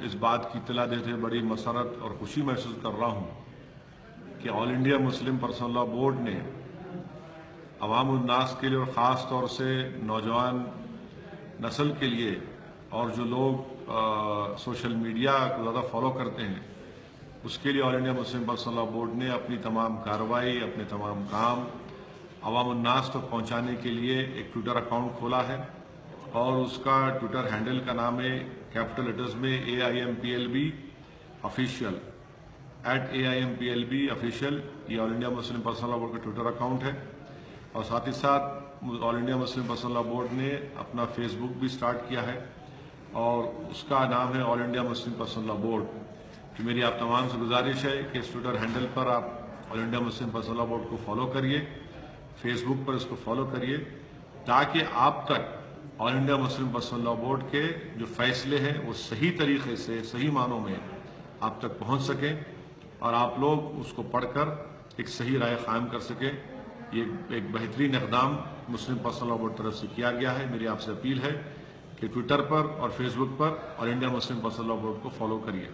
اس بات کی اطلاع دیتے ہوئے بڑی مسرت اور خوشی محسوس کر رہا ہوں کہ all India Muslim personal law board نے عوام الناس کے لیے اور خاص طور سے نوجوان نسل کے لیے اور جو لوگ سوشل میڈیا کو زیادہ فالو کرتے ہیں اس کے لیے all India Muslim personal law board نے اپنی تمام کارروائی اپنے تمام کام عوام الناس تک پہنچانے کے لیے ایک ٹویٹر اکاؤنٹ کھولا ہے اور اس کا ٹویٹر ہینڈل کا نام ہے کیپٹل لیٹرز میں AIMPLB آفیشیل @AIMPLB آفیشیل. یہ all India Muslim personal law board کا ٹویٹر اکاؤنٹ ہے اور ساتھ ہی ساتھ all India Muslim personal law board نے اپنا فیس بک بھی سٹارٹ کیا ہے اور اس کا نام ہے all India Muslim personal law board. کہ میری آپ تمام سے گزارش ہے کہ اس ٹویٹر ہینڈل پر آپ all India Muslim personal law board کو فالو کریے، فیس بک پر اس کو فالو کریے تاکہ آپ تک all India Muslim personal law board کے جو فیصلے ہیں وہ صحیح طریقے سے صحیح معنوں میں آپ تک پہنچ سکیں اور آپ لوگ اس کو پڑھ کر ایک صحیح رائے قائم کر سکیں. یہ ایک بہترین اقدام مسلم پرسنل لاء بورڈ طرف سے کیا گیا ہے. میری آپ سے اپیل ہے کہ ٹویٹر پر اور فیس بک پر all India Muslim personal law board کو فالو کریے.